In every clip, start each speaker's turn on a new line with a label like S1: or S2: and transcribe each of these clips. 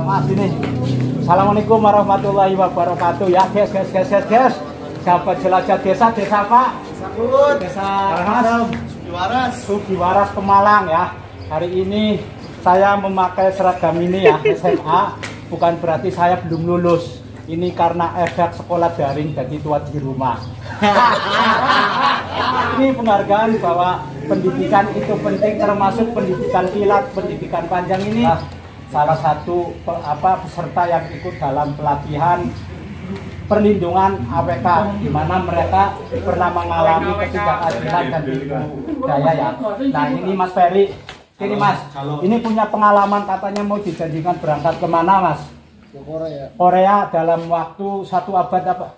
S1: Mas ini. Assalamualaikum warahmatullahi wabarakatuh. Ya guys. Sahabat jelajah desa apa? Desa Mas Sugiwaras Pemalang ya. Hari ini saya memakai seragam ini ya, SMA. Bukan berarti saya belum lulus. Ini karena efek sekolah daring bagi tua di rumah. Ini penghargaan bahwa pendidikan itu penting, termasuk pendidikan kilat, pendidikan panjang ini. Salah satu peserta yang ikut dalam pelatihan perlindungan AWK, di mana mereka pernah mengalami ketidakadilan dan daya ya. Nah ini Mas Ferry, ini Mas, ini punya pengalaman katanya mau dijanjikan berangkat kemana Mas? Korea dalam waktu 1 abad apa?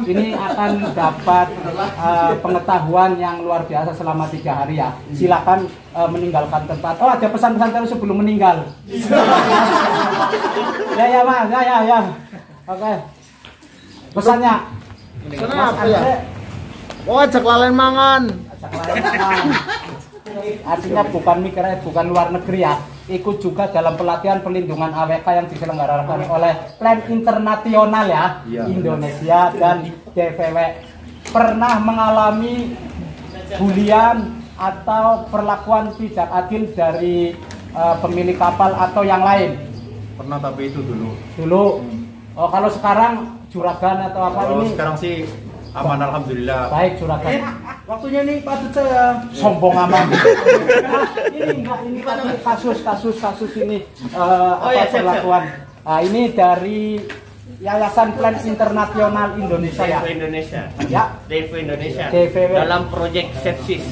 S1: Ini akan dapat pengetahuan yang luar biasa selama 3 hari ya. Silakan meninggalkan tempat. Oh ada pesan-pesan terus sebelum meninggal. Ya Mas, ya. Oke. Pesannya.
S2: Kenapa ya? Oh ajak lalen mangan.
S1: Artinya bukan luar negeri ya. Ikut juga dalam pelatihan perlindungan AWK yang diselenggarakan oleh Plan Internasional ya, Indonesia dan DVW. Pernah mengalami bulian atau perlakuan tidak adil dari pemilik kapal atau yang lain?
S3: Pernah, tapi itu
S1: Dulu. Oh kalau sekarang juragan atau apa ini?
S3: Sekarang sih aman, alhamdulillah.
S1: Baik juragan.
S2: Waktunya nih patut saya
S1: Sombong aman. Ini kan kasus ini perlakuan. Nah, ini dari Yayasan Plan Internasional Indonesia ya.
S4: DV Indonesia.
S1: DVW.
S4: Dalam proyek Sepsis.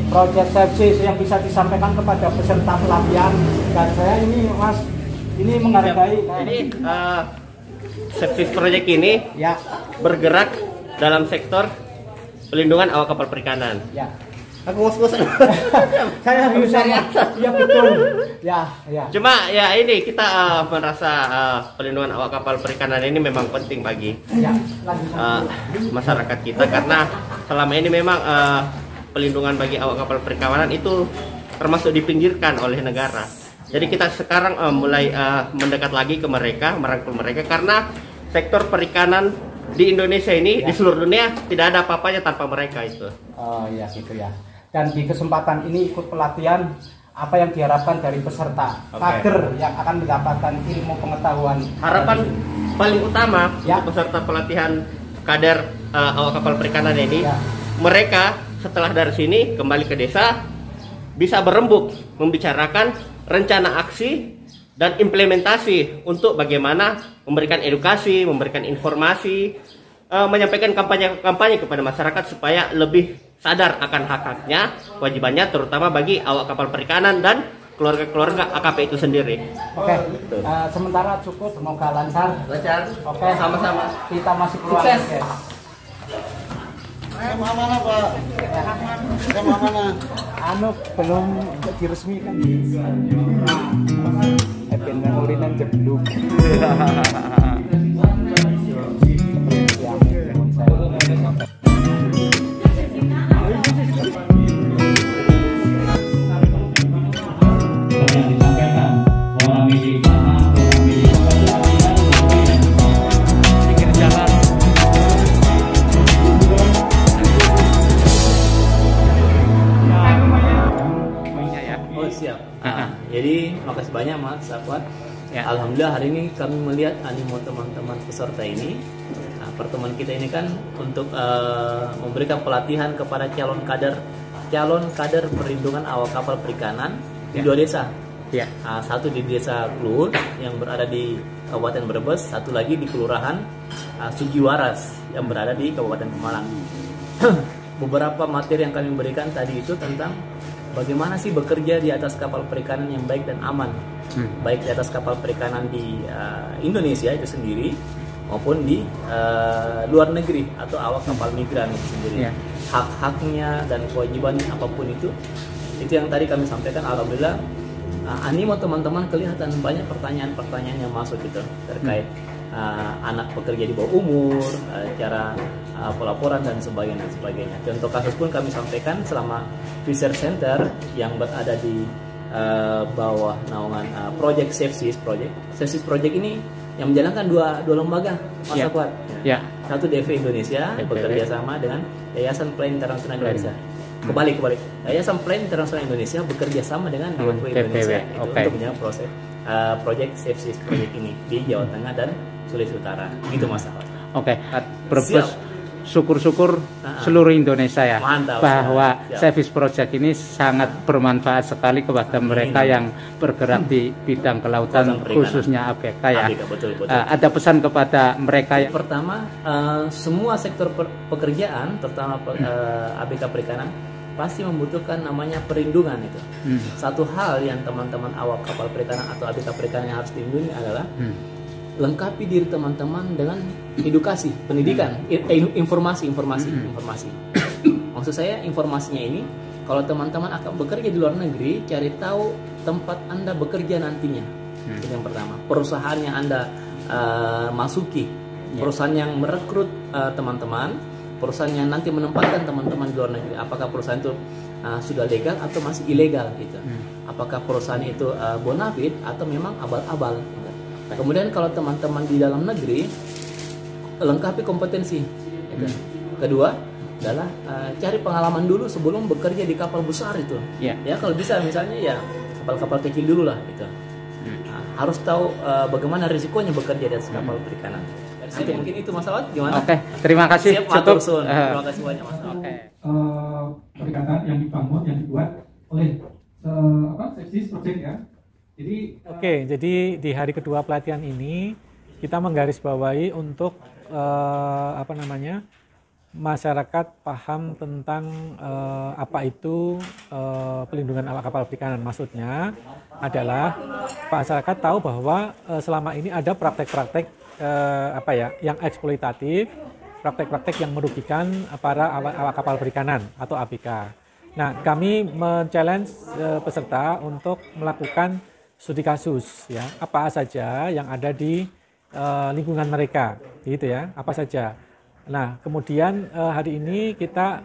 S1: Proyek Sepsis yang bisa disampaikan kepada peserta pelatihan dan saya ini Mas ini menghargai.
S4: Jadi Sepsis proyek ini
S1: ya
S4: bergerak dalam sektor pelindungan awak kapal perikanan.
S1: Ya.
S4: Aku ngos-ngosan.
S1: Saya bisa ya betul. Ya.
S4: Cuma ya ini kita merasa pelindungan awak kapal perikanan ini memang penting bagi masyarakat kita karena selama ini memang pelindungan bagi awak kapal perikanan itu termasuk dipinggirkan oleh negara. Jadi kita sekarang mulai mendekat lagi ke mereka, merangkul mereka karena sektor perikanan di Indonesia ini di seluruh dunia tidak ada apa-apanya tanpa mereka itu.
S1: Oh iya gitu ya. Dan di kesempatan ini ikut pelatihan apa yang diharapkan dari peserta kader yang akan mendapatkan ilmu pengetahuan.
S4: Harapan paling utama untuk peserta pelatihan kader awak kapal perikanan ini, mereka setelah dari sini kembali ke desa bisa berembuk membicarakan rencana aksi dan implementasi untuk bagaimana memberikan edukasi, memberikan informasi, menyampaikan kampanye kepada masyarakat supaya lebih sadar akan hak-haknya, kewajibannya terutama bagi awak kapal perikanan dan keluarga-keluarga AKP itu sendiri.
S1: Oke, sementara cukup, semoga lancar. Oke,
S4: sama-sama.
S1: Kita masih keluar.
S2: mana Pak? Sama mana?
S1: Belum diresmikan. Event memorinan belum.
S5: Jadi makasih banyak Mas Safwan. Ya, alhamdulillah hari ini kami melihat animo teman-teman peserta ini. Pertemuan kita ini kan untuk memberikan pelatihan kepada calon kader perlindungan awak kapal perikanan di 2 desa.
S1: Ya.
S5: Satu di desa Klur yang berada di Kabupaten Brebes, satu lagi di Kelurahan Sugiwaras yang berada di Kabupaten Pemalang. Beberapa materi yang kami berikan tadi itu tentang bagaimana sih bekerja di atas kapal perikanan yang baik dan aman, baik di atas kapal perikanan di Indonesia itu sendiri maupun di luar negeri atau awak kapal migran itu sendiri. Hak-haknya dan kewajibannya apapun itu yang tadi kami sampaikan. Alhamdulillah animo teman-teman kelihatan banyak pertanyaan-pertanyaan yang masuk gitu terkait anak pekerja di bawah umur, cara pelaporan dan sebagainya. Contoh kasus pun kami sampaikan selama research center yang berada di bawah naungan Project Safesis Project. Safesis Project ini yang menjalankan dua lembaga, Mas Akwat. Satu DV Indonesia bekerja sama dengan Yayasan Plan Internasional Indonesia. Kebalik. Yayasan Plan Internasional Indonesia bekerja sama dengan DV Indonesia untuk menjalankan proses Project Safesis Project ini di Jawa Tengah dan Sulawesi Utara. Gitu Mas Akwat.
S1: Brebes syukur-syukur seluruh Indonesia ya.
S5: Mantap,
S1: bahwa Safesis Project ini sangat bermanfaat sekali kepada mereka yang bergerak di bidang kelautan khususnya ABK ya.
S5: Betul.
S1: Ada pesan kepada mereka
S5: Pertama, semua sektor pekerjaan terutama ABK perikanan pasti membutuhkan namanya perlindungan itu. Satu hal yang teman-teman awak kapal perikanan atau ABK perikanan yang harus dilindungi adalah lengkapi diri teman-teman dengan edukasi, pendidikan, informasi. Maksud saya informasinya ini, kalau teman-teman akan bekerja di luar negeri, cari tahu tempat Anda bekerja nantinya. Itu yang pertama. Perusahaan yang Anda masuki, perusahaan yang merekrut teman-teman, perusahaan yang nanti menempatkan teman-teman di luar negeri. Apakah perusahaan itu sudah legal atau masih ilegal gitu? Apakah perusahaan itu bonafide atau memang abal-abal? Kemudian kalau teman-teman di dalam negeri, lengkapi kompetensi. Kedua adalah cari pengalaman dulu sebelum bekerja di kapal besar itu. Ya kalau bisa misalnya ya kapal-kapal kecil dulu lah gitu. Harus tahu bagaimana risikonya bekerja di atas kapal perikanan. Itu mungkin itu masalah gimana?
S1: Terima kasih.
S5: Cukup. Terima kasih banyak Mas.
S6: Perikanan yang dibangun, yang dibuat oleh Safesis Project ya. Jadi di hari kedua pelatihan ini kita menggarisbawahi untuk masyarakat paham tentang apa itu pelindungan awak kapal perikanan. Maksudnya adalah masyarakat tahu bahwa selama ini ada praktek-praktek yang eksploitatif, praktek-praktek yang merugikan para awak kapal perikanan atau ABK. Nah, kami men-challenge peserta untuk melakukan studi kasus ya, apa saja yang ada di lingkungan mereka gitu ya, apa saja. Nah, kemudian hari ini kita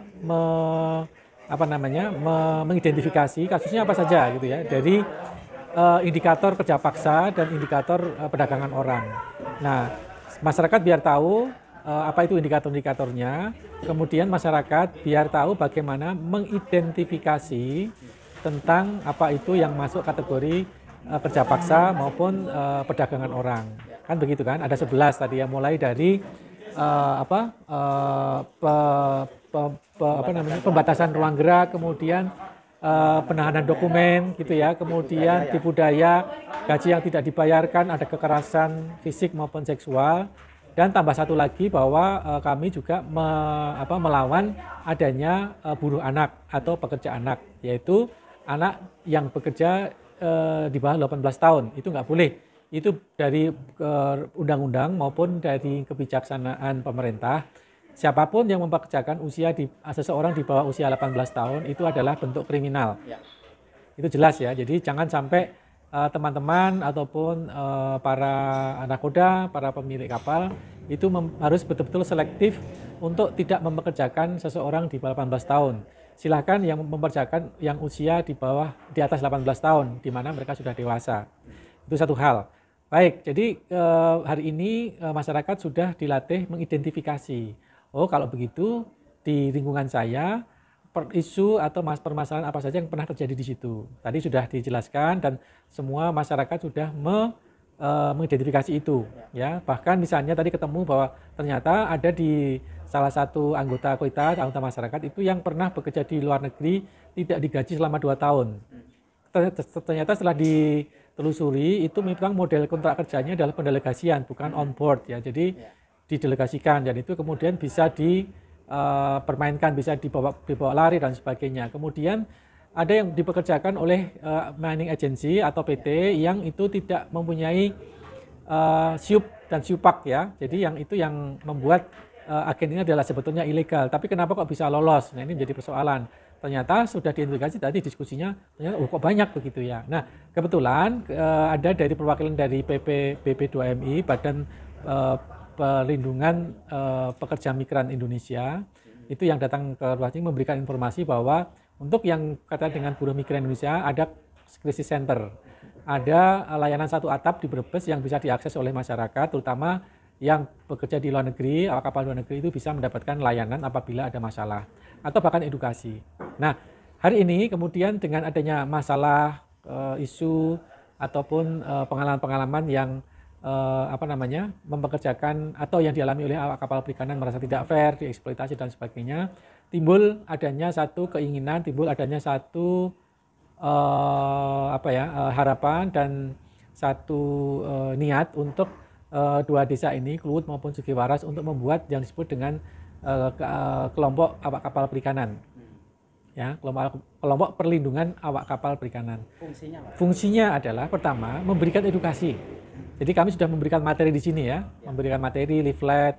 S6: mengidentifikasi kasusnya apa saja gitu ya, dari indikator kerja paksa dan indikator perdagangan orang. Nah, masyarakat biar tahu apa itu indikator-indikatornya, kemudian masyarakat biar tahu bagaimana mengidentifikasi tentang apa itu yang masuk kategori kerja paksa maupun perdagangan orang. Kan begitu kan? Ada 11 tadi yang mulai dari pembatasan ruang gerak, kemudian penahanan dokumen gitu ya, kemudian tipu daya, gaji yang tidak dibayarkan, ada kekerasan fisik maupun seksual, dan tambah satu lagi bahwa kami juga melawan adanya buruh anak atau pekerja anak, yaitu anak yang bekerja di bawah 18 tahun, itu nggak boleh. Itu dari undang-undang maupun dari kebijaksanaan pemerintah. Siapapun yang mempekerjakan seseorang di bawah usia 18 tahun itu adalah bentuk kriminal. Itu jelas ya. Jadi jangan sampai teman-teman ataupun para nakoda, para pemilik kapal itu harus betul-betul selektif untuk tidak mempekerjakan seseorang di bawah 18 tahun. Silakan yang mempekerjakan yang usia di atas 18 tahun, di mana mereka sudah dewasa. Itu satu hal. Baik, jadi hari ini masyarakat sudah dilatih mengidentifikasi. Oh, kalau begitu di lingkungan saya isu atau permasalahan apa saja yang pernah terjadi di situ. Tadi sudah dijelaskan dan semua masyarakat sudah mengidentifikasi itu. Ya, bahkan misalnya tadi ketemu bahwa ternyata ada di salah satu anggota masyarakat itu yang pernah bekerja di luar negeri tidak digaji selama 2 tahun. Ternyata setelah ditelusuri itu memang model kontrak kerjanya adalah pendelegasian, bukan on board ya. Jadi didelegasikan dan itu kemudian bisa dipermainkan, bisa dibawa lari dan sebagainya. Kemudian ada yang dipekerjakan oleh mining agency atau PT yang itu tidak mempunyai SIUP dan SIUPAK ya. Jadi yang membuat agen ini adalah sebetulnya ilegal, tapi kenapa kok bisa lolos? Nah, ini menjadi persoalan. Ternyata sudah diidentifikasi tadi diskusinya, ternyata kok banyak begitu ya. Nah, kebetulan ada dari perwakilan dari BP2MI, Badan Perlindungan Pekerja Migran Indonesia, itu yang datang ke ruang ini memberikan informasi bahwa untuk yang kata dengan buruh migran Indonesia ada Crisis Center. Ada layanan satu atap di Brebes yang bisa diakses oleh masyarakat, terutama yang bekerja di luar negeri, awak kapal luar negeri itu bisa mendapatkan layanan apabila ada masalah atau bahkan edukasi. Nah, hari ini kemudian dengan adanya masalah, isu ataupun pengalaman-pengalaman yang mempekerjakan atau yang dialami oleh awak kapal perikanan merasa tidak fair, dieksploitasi dan sebagainya, timbul adanya satu keinginan, timbul adanya satu harapan dan satu niat untuk dua desa ini, Kluwut maupun Sugiwaras, untuk membuat yang disebut dengan kelompok awak kapal perikanan. Ya, kelompok perlindungan awak kapal perikanan. Fungsinya adalah pertama memberikan edukasi. Jadi kami sudah memberikan materi di sini ya, memberikan materi, leaflet,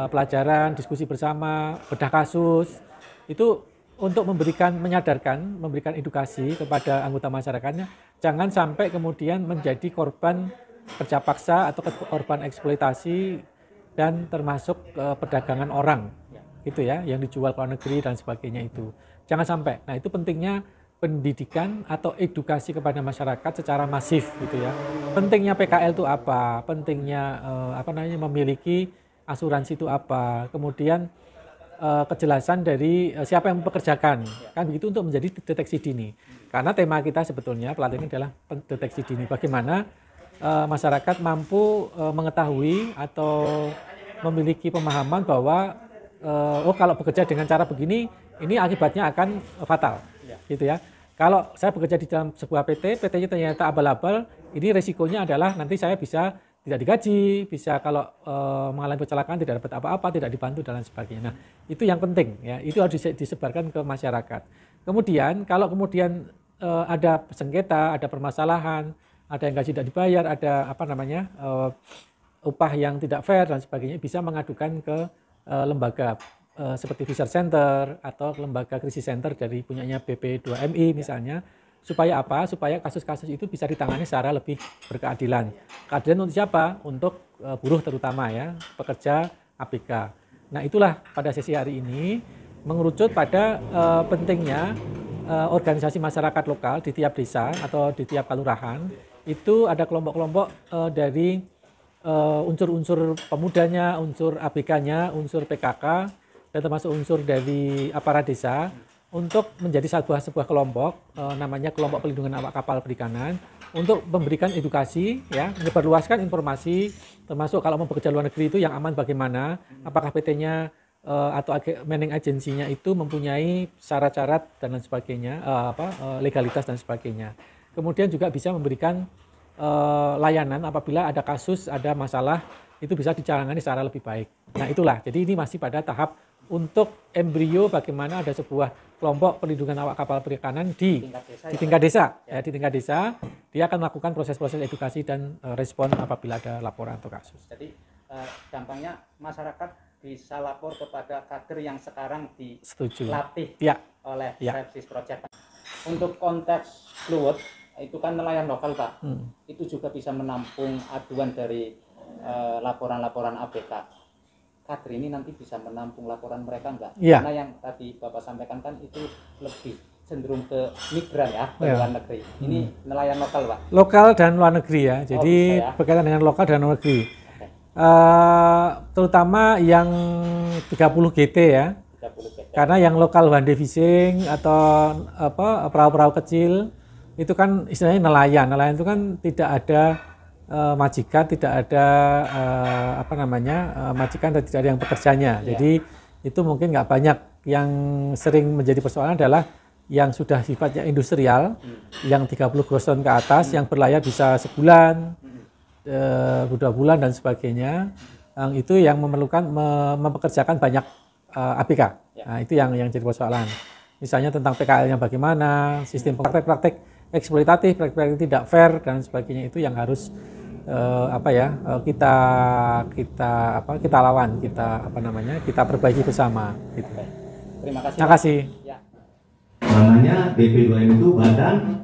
S6: pelajaran, diskusi bersama, bedah kasus. Itu untuk menyadarkan, memberikan edukasi kepada anggota masyarakatnya, jangan sampai kemudian menjadi korban kerja paksa atau korban eksploitasi dan termasuk perdagangan orang, gitu ya, yang dijual ke luar negeri dan sebagainya itu. Jangan sampai. Nah, itu pentingnya pendidikan atau edukasi kepada masyarakat secara masif, gitu ya. Pentingnya PKL itu apa? Pentingnya memiliki asuransi itu apa? Kemudian kejelasan dari siapa yang mempekerjakan, kan begitu, untuk menjadi deteksi dini. Karena tema kita sebetulnya pelatihan ini adalah deteksi dini. Bagaimana masyarakat mampu mengetahui atau memiliki pemahaman bahwa kalau bekerja dengan cara begini, ini akibatnya akan fatal, gitu ya. Kalau saya bekerja di dalam sebuah PT-nya ternyata abal-abal, ini resikonya adalah nanti saya bisa tidak digaji, bisa kalau mengalami kecelakaan tidak dapat apa-apa, tidak dibantu dan lain sebagainya. Nah, itu yang penting ya, itu harus disebarkan ke masyarakat. Kemudian kalau kemudian ada sengketa, ada permasalahan, ada yang gaji tidak dibayar, ada upah yang tidak fair dan sebagainya, bisa mengadukan ke lembaga seperti Fisher Center atau lembaga krisis center dari punyanya BP2MI misalnya, supaya apa? Supaya kasus-kasus itu bisa ditangani secara lebih berkeadilan. Keadilan untuk siapa? Untuk buruh terutama ya, pekerja ABK. Nah, itulah pada sesi hari ini mengerucut pada pentingnya organisasi masyarakat lokal di tiap desa atau di tiap kelurahan. Itu ada kelompok-kelompok dari unsur-unsur pemudanya, unsur ABK-nya, unsur PKK, dan termasuk unsur dari aparat desa, untuk menjadi sebuah kelompok, namanya kelompok perlindungan awak kapal perikanan, untuk memberikan edukasi, ya, menyebarluaskan informasi, termasuk kalau mau bekerja luar negeri itu yang aman bagaimana, apakah PT-nya atau managing agensinya itu mempunyai syarat-syarat dan lain sebagainya, legalitas dan sebagainya. Kemudian juga bisa memberikan layanan apabila ada kasus, ada masalah, itu bisa ditangani secara lebih baik. Nah, itulah, jadi ini masih pada tahap untuk embrio bagaimana ada sebuah kelompok perlindungan awak kapal perikanan di tingkat desa. Ya, di tingkat desa, dia akan melakukan proses-proses edukasi dan respon apabila ada laporan atau kasus.
S1: Jadi gampangnya masyarakat bisa lapor kepada kader yang sekarang dilatih oleh Sepsis Project. Untuk konteks Kluwut, itu kan nelayan lokal, Pak. Itu juga bisa menampung aduan dari laporan-laporan ABK. Kader ini nanti bisa menampung laporan mereka enggak? Karena yang tadi Bapak sampaikan kan itu lebih cenderung ke migran ya, ke luar negeri. Ini nelayan lokal, Pak? Lokal dan luar negeri ya. Jadi berkaitan dengan lokal dan luar negeri. Terutama yang 30 GT ya. 30 GT. Karena yang lokal one day fishing atau perahu-perahu kecil itu kan istilahnya nelayan. Nelayan itu kan tidak ada majikan, tidak ada majikan dan tidak ada yang pekerjanya. Jadi itu mungkin nggak banyak. Yang sering menjadi persoalan adalah yang sudah sifatnya industrial, yang 30 gross ton ke atas, yang berlayar bisa sebulan, 2 bulan dan sebagainya. Itu yang memerlukan mempekerjakan banyak ABK. Nah, itu yang jadi persoalan. Misalnya tentang PKL-nya bagaimana, sistem praktek-praktek eksploitatif, praktek-praktek tidak fair dan sebagainya, itu yang harus kita lawan, kita perbaiki bersama. Gitu. Terima kasih. Ya.
S7: Namanya BP2M itu Badan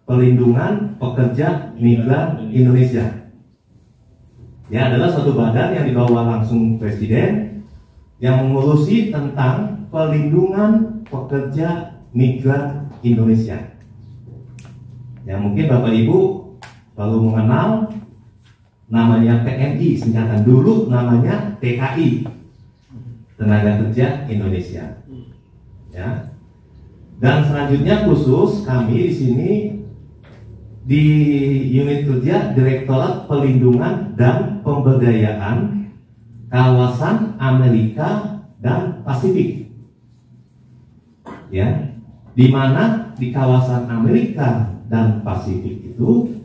S7: Pelindungan Pekerja Migran Indonesia. Ya, adalah suatu badan yang dibawa langsung Presiden yang mengurusi tentang pelindungan pekerja migran Indonesia. Ya mungkin Bapak Ibu baru mengenal namanya TNI, singkatan dulu namanya TKI, Tenaga Kerja Indonesia. Ya. Dan selanjutnya khusus kami di sini di unit kerja Direktorat Pelindungan dan Pemberdayaan Kawasan Amerika dan Pasifik. Ya, di mana di kawasan Amerika dan Pasifik itu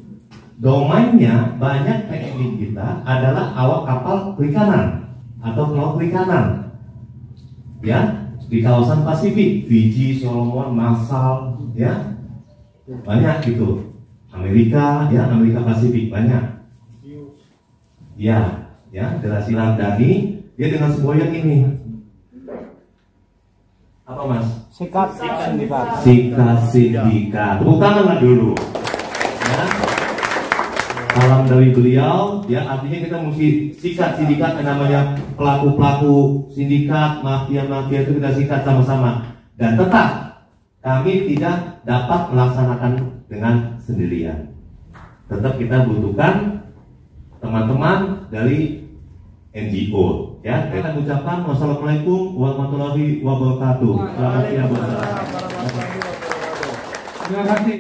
S7: domainnya banyak TNI kita adalah awak kapal perikanan atau pelaut perikanan. Ya, di kawasan Pasifik, Fiji, Solomon, Marshall, ya banyak gitu. Amerika, ya Amerika Pasifik banyak. Ya, ya Gerasi Lamdani dia dengan semboyan ini. Apa Mas?
S1: Sikat sindikat.
S7: Sikat sindikat. Tepuk tangan lah dulu. Ya. Salam dari beliau, ya artinya kita mesti sikat sindikat yang namanya pelaku-pelaku sindikat, mafia-mafia itu kita sikat sama-sama. Dan tetap kami tidak dapat melaksanakan dengan sendirian. Tetap kita butuhkan teman-teman dari NGO. Ya, kita ucapkan wassalamualaikum warahmatullahi wabarakatuh. Selamat siang.
S2: Terima kasih.